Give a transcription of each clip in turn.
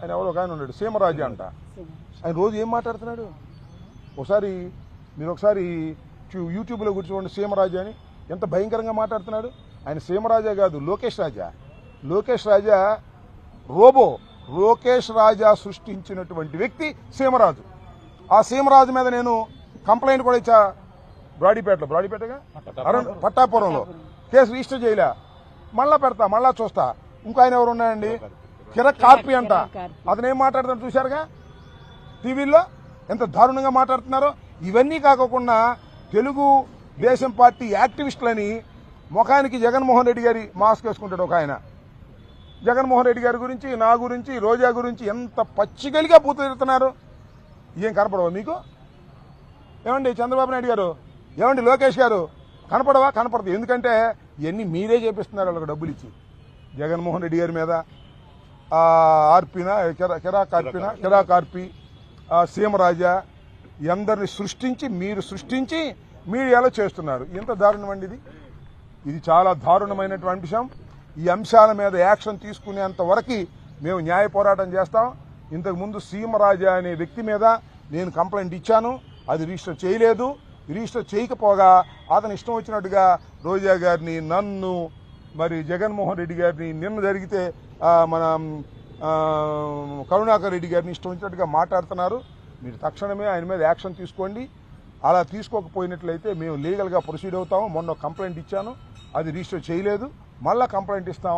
ఆయన ఎవరో ఒక ఆయన ఉన్నాడు సీమరాజు అంట. ఆయన రోజు ఏం మాట్లాడుతున్నాడు మీరు ఒకసారి యూట్యూబ్లో కూర్చోండి. సీమరాజు అని ఎంత భయంకరంగా మాట్లాడుతున్నాడు. ఆయన సీమరాజా కాదు, లోకేష్ రాజా రోబో. లోకేష్ రాజా సృష్టించినటువంటి వ్యక్తి సీమరాజు. ఆ సీమరాజు మీద నేను కంప్లైంట్ కూడా ఇచ్చా. బ్రాడీపేటగా పట్టాపురంలో కేసు రిజిస్టర్ చేయలే. మళ్ళా పెడతా, మళ్ళా చూస్తా. ఇంకో ఆయన ఎవరు ఉన్నాయండి, కిరక్ కార్పి అంట. అతను ఏం మాట్లాడుతాడు చూశారుగా టీవీల్లో, ఎంత దారుణంగా మాట్లాడుతున్నారో. ఇవన్నీ కాకుండా తెలుగు దేశం పార్టీ యాక్టివిస్టులని ముఖానికి జగన్మోహన్ రెడ్డి గారి మాస్క్ వేసుకుంటాడు ఒక ఆయన. జగన్మోహన్ రెడ్డి గారి గురించి, నా గురించి, రోజా గురించి ఎంత పచ్చిగలిగా పూతుతున్నారు. ఏం కనపడవా మీకు? ఏమండి చంద్రబాబు నాయుడు గారు, ఏమండి లోకేష్ గారు, కనపడదు. ఎందుకంటే ఇవన్నీ మీరే చేపిస్తున్నారు వాళ్ళకి డబ్బులు ఇచ్చి. జగన్మోహన్ రెడ్డి గారి మీద కిరాక్ కార్పి, సీమరాజా అందరిని మీరు సృష్టించి మీడియాలో చేస్తున్నారు. ఎంత దారుణం అండి ఇది చాలా దారుణమైనటువంటి అంశం. ఈ అంశాల మీద యాక్షన్ తీసుకునేంత వరకు మేము న్యాయ పోరాటం చేస్తాం. ఇంతకుముందు సీమరాజా అనే వ్యక్తి మీద నేను కంప్లైంట్ ఇచ్చాను, అది రిజిస్టర్ చేయలేదు. రిజిస్టర్ చేయకపోగా అతను ఇష్టం వచ్చినట్టుగా రోజా గారిని, నన్ను, మరి జగన్మోహన్ రెడ్డి గారిని, నిన్న జరిగితే మన కరుణాకర్ రెడ్డి గారిని ఇష్టం వచ్చినట్టుగా మాట్లాడుతున్నారు. మీరు తక్షణమే ఆయన మీద యాక్షన్ తీసుకోండి. అలా తీసుకోకపోయినట్లయితే మేము లీగల్గా ప్రొసీడ్ అవుతాము. మొన్న కంప్లైంట్ ఇచ్చాను, అది రిజిస్టర్ చేయలేదు. మళ్ళా కంప్లైంట్ ఇస్తాం.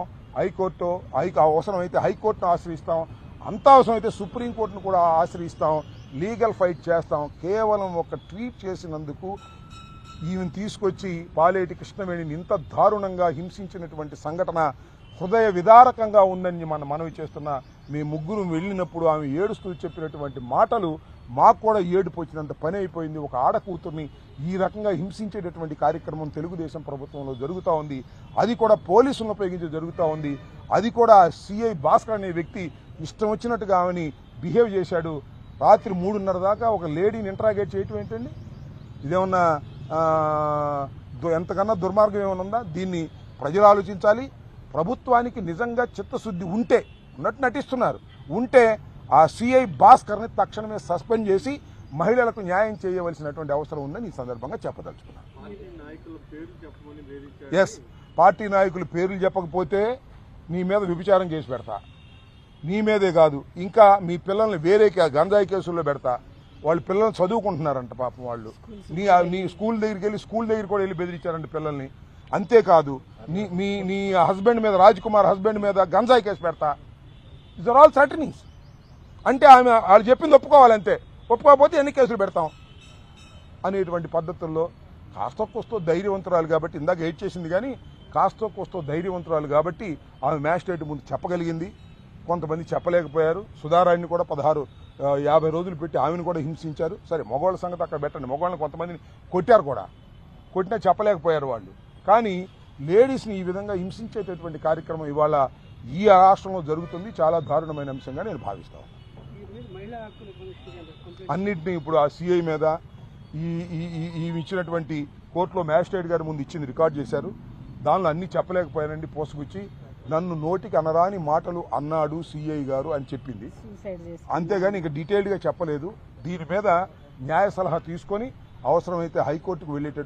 అవసరమైతే హైకోర్టును ఆశ్రయిస్తాం. అంత అవసరమైతే సుప్రీంకోర్టును కూడా ఆశ్రయిస్తాం. లీగల్ ఫైట్ చేస్తాం. కేవలం ఒక ట్వీట్ చేసినందుకు ఈమెను తీసుకొచ్చి పాలేటి కృష్ణవేణిని ఇంత దారుణంగా హింసించినటువంటి సంఘటన హృదయ విదారకంగా ఉందని మనవి చేస్తున్న మీ ముగ్గురు వెళ్ళినప్పుడు ఆమె ఏడుస్తూ చెప్పినటువంటి మాటలు మాకు కూడా ఏడుపు వచ్చినంత పని అయిపోయింది. ఒక ఆడకూతుర్ని ఈ రకంగా హింసించేటటువంటి కార్యక్రమం తెలుగుదేశం ప్రభుత్వంలో జరుగుతూ ఉంది. అది కూడా పోలీసులను ఉపయోగించి జరుగుతూ ఉంది. అది కూడా సిఐ భాస్కర్ అనే వ్యక్తి ఇష్టం వచ్చినట్టుగా ఆమెని బిహేవ్ చేశాడు. రాత్రి 3:30 దాకా ఒక లేడీని ఇంట్రాగేట్ చేయటం ఏంటండి? ఇదేమన్నా ఎంతకన్నా దుర్మార్గం ఏమైనా ఉందా? దీన్ని ప్రజలు ఆలోచించాలి. ప్రభుత్వానికి నిజంగా చిత్తశుద్ధి ఉంటే, ఉన్నట్టు నటిస్తున్నారు, ఉంటే ఆ సిఐ భాస్కర్ని తక్షణమే సస్పెండ్ చేసి మహిళలకు న్యాయం చేయవలసినటువంటి అవసరం ఉందని ఈ సందర్భంగా చెప్పదలుచుకున్నాను. ఎస్, పార్టీ నాయకుల పేర్లు చెప్పకపోతే నీ మీద వ్యభిచారం కేసు పెడతా. నీ మీదే కాదు, ఇంకా మీ పిల్లల్ని వేరే గంజాయి కేసుల్లో పెడతా. వాళ్ళ పిల్లల్ని చదువుకుంటున్నారంట పాపం. వాళ్ళు నీ స్కూల్ దగ్గరికి వెళ్ళి కూడా వెళ్ళి బెదిరించారంట పిల్లల్ని. అంతేకాదు నీ హస్బెండ్ మీద, రాజ్ కుమార్ హస్బెండ్ మీద గంజాయి కేసు పెడతా. ఇస్ ఆర్ ఆల్ సర్టనింగ్స్. అంటే వాళ్ళు చెప్పింది ఒప్పుకోవాలంతే, ఒప్పుకోకపోతే ఎన్ని కేసులు పెడతాం అనేటువంటి పద్ధతుల్లో కాస్తో కోస్తో ధైర్యవంతురాలు కాబట్టి, ఇందాక ఎయిట్ చేసింది కానీ కాస్తో కోస్తో ధైర్యవంతురాలు కాబట్టి ఆమె మ్యాజిస్ట్రేట్ ముందు చెప్పగలిగింది. కొంతమంది చెప్పలేకపోయారు. సుధారాణిని కూడా 50 రోజులు పెట్టి ఆమెను కూడా హింసించారు. సరే, మగవాళ్ళ సంగతి అక్కడ పెట్టండి. మగవాళ్ళని కొంతమందిని కొట్టారు కూడా, కొట్టినా చెప్పలేకపోయారు వాళ్ళు. కానీ లేడీస్ని ఈ విధంగా హింసించేటటువంటి కార్యక్రమం ఇవాళ ఈ రాష్ట్రంలో జరుగుతుంది. చాలా దారుణమైన అంశంగా నేను భావిస్తాను. అన్నింటినీ ఇప్పుడు ఆ సిఐ మీద ఈ ఇచ్చినటువంటి కోర్టులో మ్యాజిస్ట్రేట్ గారి ముందు ఇచ్చింది రికార్డ్ చేశారు. దానిలో అన్ని చెప్పలేకపోయానండి. పోసుకొచ్చి నన్ను నోటికి అనరాని మాటలు అన్నాడు సిఐ గారు అని చెప్పింది. అంతేగాని ఇంకా డీటెయిల్డ్గా చెప్పలేదు. దీని మీద న్యాయ సలహా తీసుకొని అవసరమైతే హైకోర్టుకు వెళ్ళేటట్టు